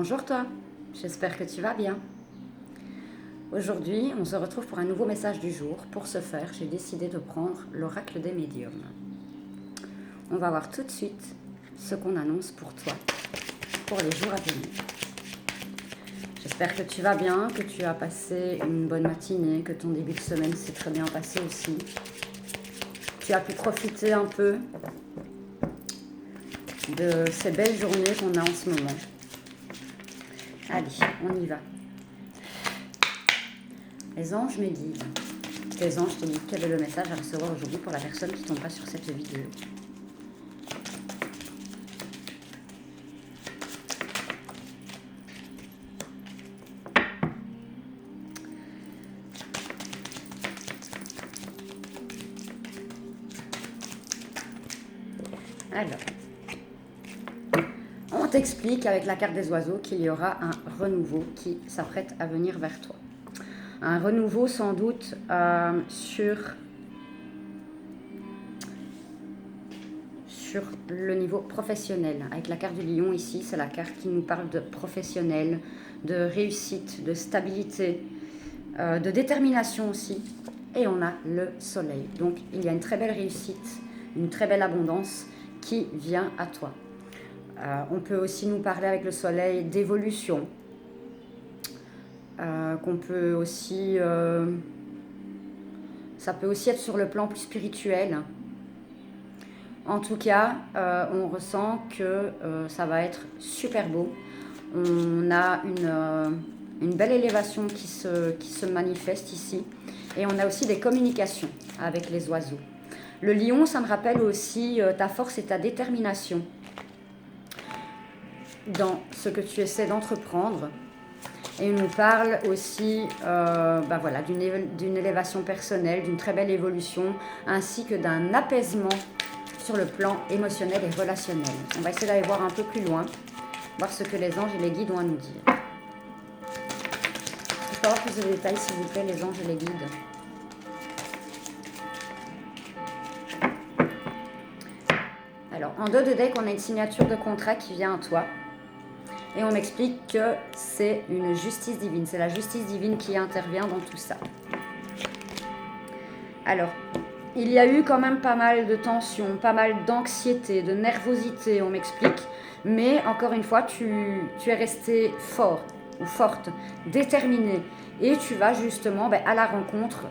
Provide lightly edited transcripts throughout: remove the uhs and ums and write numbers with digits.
Bonjour toi, j'espère que tu vas bien. Aujourd'hui, on se retrouve pour un nouveau message du jour. Pour ce faire, j'ai décidé de prendre l'oracle des médiums. On va voir tout de suite ce qu'on annonce pour toi, pour les jours à venir. J'espère que tu vas bien, que tu as passé une bonne matinée, que ton début de semaine s'est très bien passé aussi. Tu as pu profiter un peu de ces belles journées qu'on a en ce moment. Allez, on y va. Les anges me guident. Les anges te disent quel est le message à recevoir aujourd'hui pour la personne qui tombera sur cette vidéo. Alors, on t'explique avec la carte des oiseaux qu'il y aura un renouveau qui s'apprête à venir vers toi. Un renouveau sans doute sur le niveau professionnel. Avec la carte du lion ici, c'est la carte qui nous parle de professionnel, de réussite, de stabilité, de détermination aussi. Et on a le soleil. Donc il y a une très belle réussite, une très belle abondance qui vient à toi. On peut aussi nous parler avec le soleil d'évolution. Qu'on peut aussi... ça peut aussi être sur le plan plus spirituel. En tout cas, on ressent que ça va être super beau. On a une belle élévation qui se manifeste ici. Et on a aussi des communications avec les oiseaux. Le lion, ça me rappelle aussi ta force et ta détermination dans ce que tu essaies d'entreprendre. Et il nous parle aussi voilà, d'une élévation personnelle, d'une très belle évolution, ainsi que d'un apaisement sur le plan émotionnel et relationnel. On va essayer d'aller voir un peu plus loin, voir ce que les anges et les guides ont à nous dire. Je peux avoir plus de détails, s'il vous plaît, les anges et les guides. Alors, en dos de deck, on a une signature de contrat qui vient à toi. Et on m'explique que c'est une justice divine. C'est la justice divine qui intervient dans tout ça. Alors, il y a eu quand même pas mal de tensions, pas mal d'anxiété, de nervosité, on m'explique. Mais encore une fois, tu es resté fort ou forte, déterminé. Et tu vas justement à la rencontre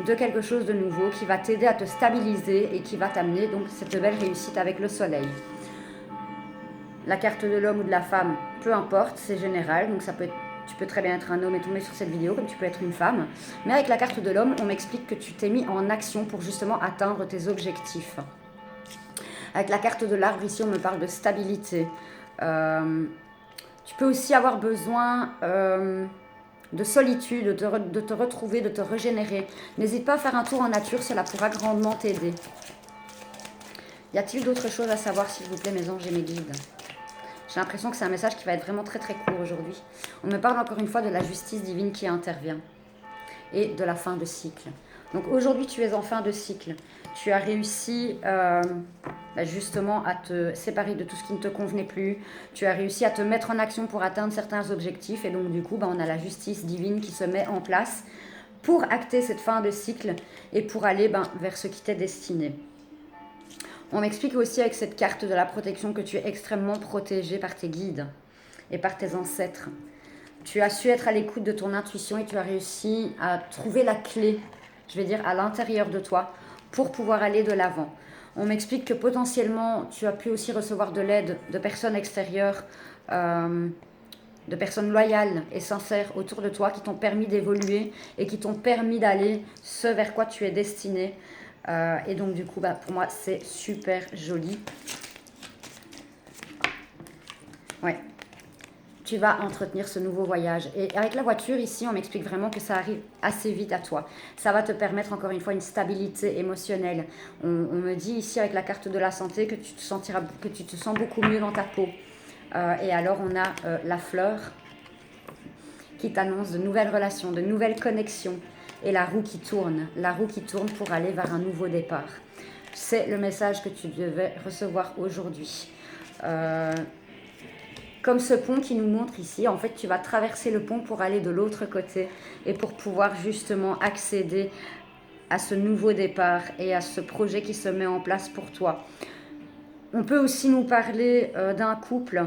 de quelque chose de nouveau qui va t'aider à te stabiliser et qui va t'amener donc cette belle réussite avec le soleil. La carte de l'homme ou de la femme, peu importe, c'est général, donc tu peux très bien être un homme et tomber sur cette vidéo, comme tu peux être une femme. Mais avec la carte de l'homme, on m'explique que tu t'es mis en action pour justement atteindre tes objectifs. Avec la carte de l'arbre, ici, on me parle de stabilité. Tu peux aussi avoir besoin de solitude, de te retrouver, de te régénérer. N'hésite pas à faire un tour en nature, cela pourra grandement t'aider. Y a-t-il d'autres choses à savoir, s'il vous plaît, mes anges et mes guides ? J'ai l'impression que c'est un message qui va être vraiment très très court aujourd'hui. On me parle encore une fois de la justice divine qui intervient et de la fin de cycle. Donc aujourd'hui, tu es en fin de cycle. Tu as réussi justement à te séparer de tout ce qui ne te convenait plus. Tu as réussi à te mettre en action pour atteindre certains objectifs. Et donc du coup, on a la justice divine qui se met en place pour acter cette fin de cycle et pour aller vers ce qui t'est destiné. On m'explique aussi avec cette carte de la protection que tu es extrêmement protégé par tes guides et par tes ancêtres. Tu as su être à l'écoute de ton intuition et tu as réussi à trouver la clé, je vais dire, à l'intérieur de toi pour pouvoir aller de l'avant. On m'explique que potentiellement, tu as pu aussi recevoir de l'aide de personnes extérieures, de personnes loyales et sincères autour de toi qui t'ont permis d'évoluer et qui t'ont permis d'aller ce vers quoi tu es destiné. Et donc du coup, pour moi, c'est super joli. Ouais. Tu vas entretenir ce nouveau voyage. Et avec la voiture, ici, on m'explique vraiment que ça arrive assez vite à toi. Ça va te permettre, encore une fois, une stabilité émotionnelle. On me dit ici, avec la carte de la santé, que tu te sens beaucoup mieux dans ta peau. Et alors, on a la fleur qui t'annonce de nouvelles relations, de nouvelles connexions. Et la roue qui tourne pour aller vers un nouveau départ. C'est le message que tu devais recevoir aujourd'hui. Comme ce pont qui nous montre ici, en fait, tu vas traverser le pont pour aller de l'autre côté et pour pouvoir justement accéder à ce nouveau départ et à ce projet qui se met en place pour toi. On peut aussi nous parler d'un couple,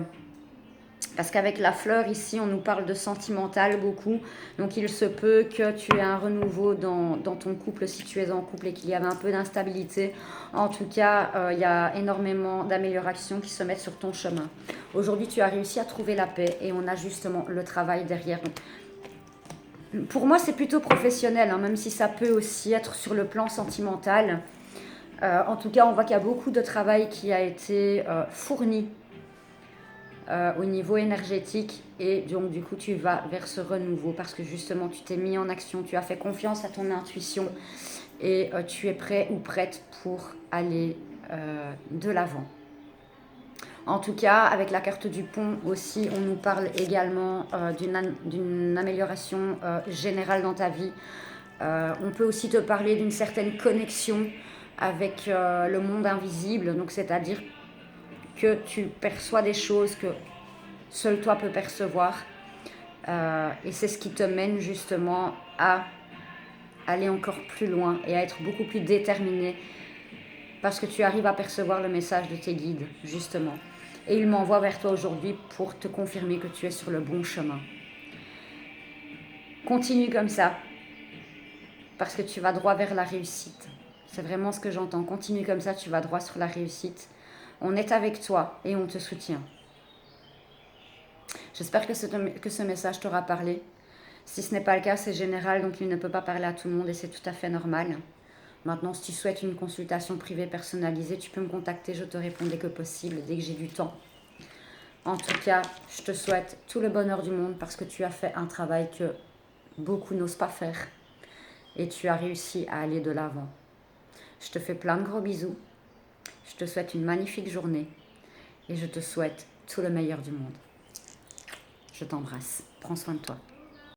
parce qu'avec la fleur ici, on nous parle de sentimental beaucoup. Donc il se peut que tu aies un renouveau dans ton couple si tu es en couple et qu'il y avait un peu d'instabilité. En tout cas, il y a énormément d'améliorations qui se mettent sur ton chemin. Aujourd'hui, tu as réussi à trouver la paix et on a justement le travail derrière. Pour moi, c'est plutôt professionnel, hein, même si ça peut aussi être sur le plan sentimental. En tout cas, on voit qu'il y a beaucoup de travail qui a été fourni au niveau énergétique et donc du coup tu vas vers ce renouveau parce que justement tu t'es mis en action, tu as fait confiance à ton intuition et tu es prêt ou prête pour aller de l'avant. En tout cas, avec la carte du pont aussi, on nous parle également d'une amélioration générale dans ta vie. On peut aussi te parler d'une certaine connexion avec le monde invisible, donc c'est-à-dire que tu perçois des choses que seul toi peux percevoir. Et c'est ce qui te mène justement à aller encore plus loin et à être beaucoup plus déterminé parce que tu arrives à percevoir le message de tes guides, justement. Et ils m'envoient vers toi aujourd'hui pour te confirmer que tu es sur le bon chemin. Continue comme ça parce que tu vas droit vers la réussite. C'est vraiment ce que j'entends. Continue comme ça, tu vas droit sur la réussite. On est avec toi et on te soutient. J'espère que ce message t'aura parlé. Si ce n'est pas le cas, c'est général, donc il ne peut pas parler à tout le monde et c'est tout à fait normal. Maintenant, si tu souhaites une consultation privée personnalisée, tu peux me contacter, je te réponds dès que possible, dès que j'ai du temps. En tout cas, je te souhaite tout le bonheur du monde parce que tu as fait un travail que beaucoup n'osent pas faire et tu as réussi à aller de l'avant. Je te fais plein de gros bisous, je te souhaite une magnifique journée et je te souhaite tout le meilleur du monde. Je t'embrasse. Prends soin de toi.